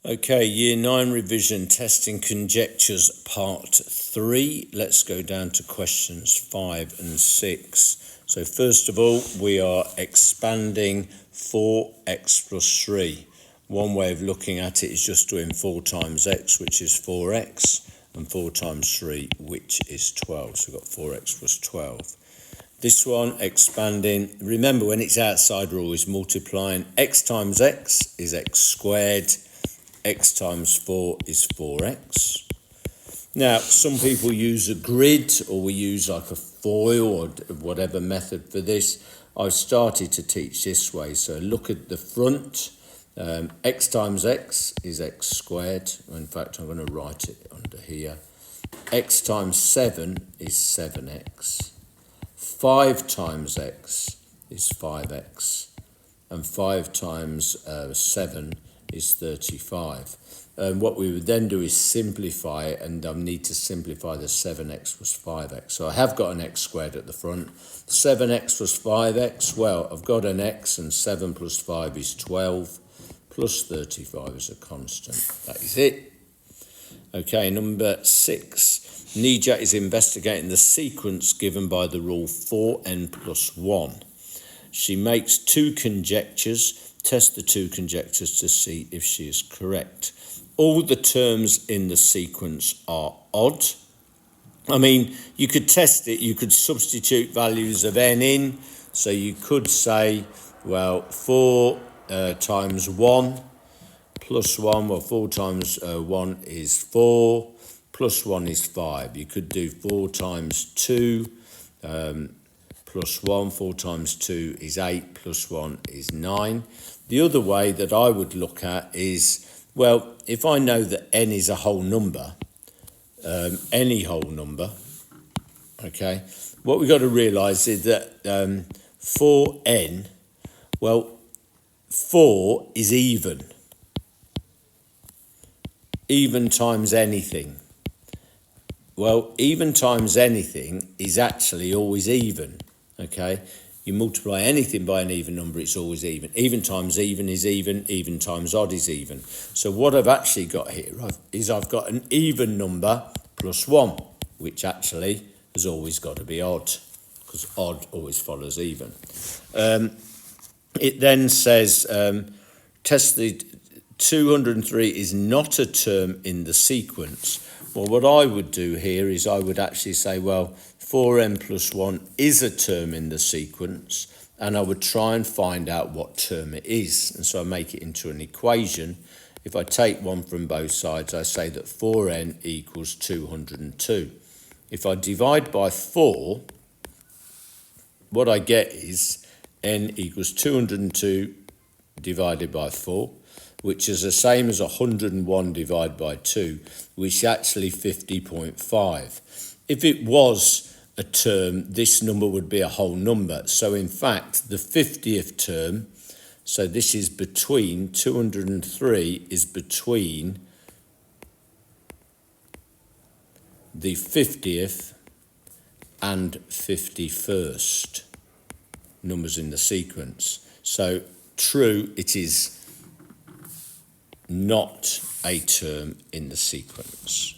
Okay, Year 9 revision, testing conjectures, part 3. Let's go down to questions 5 and 6. So first of all, we are expanding 4x plus 3. One way of looking at it is just doing 4 times x, which is 4x, and 4 times 3, which is 12. So we've got 4x plus 12. This one, expanding, remember when it's outside, we're always multiplying. X times x is x squared. X times 4 is 4x. Now, some people use a grid, or we use like a foil or whatever method for this. I've started to teach this way. So look at the front. X times x is x squared. In fact, I'm going to write it under here. X times 7 is 7x. 5 times x is 5x. And 5 times 7 is 35. And what we would then do is simplify it, and I need to simplify the 7x plus 5x. So I have got an x squared at the front. 7x plus 5x, well, I've got an x, and 7 plus 5 is 12, plus 35 is a constant. That is it. Okay, number 6. Nijat is investigating the sequence given by the rule 4n plus 1. She makes 2 conjectures. Test the 2 conjectures to see if she is correct. All the terms in the sequence are odd. I mean, you could test it. You could substitute values of n in. So you could say, well, 4 times 1 plus 1. Well, 4 times 1 is 4, plus 1 is 5. You could do 4 times 2 plus 1. 4 times 2 is 8, plus 1 is 9. The other way that I would look at is, well, if I know that n is a whole number, any whole number, okay, what we've got to realise is that 4n, well, 4 is even. Even times anything. Well, even times anything is actually always even, okay? You multiply anything by an even number, it's always even. Even times even is even times odd is even. So what I've actually got here is I've got an even number plus 1, which actually has always got to be odd, because odd always follows even. It then says, test the 203 is not a term in the sequence. Well, what I would do here is I would actually say, well, 4n plus 1 is a term in the sequence, and I would try and find out what term it is. And so I make it into an equation. If I take 1 from both sides, I say that 4n equals 202. If I divide by 4, what I get is n equals 202 divided by 4, which is the same as 101 divided by 2, which is actually 50.5. If it was a term, this number would be a whole number. So in fact, the 50th term, so this is between, 203 is between the 50th and 51st numbers in the sequence. So true, it is not a term in the sequence.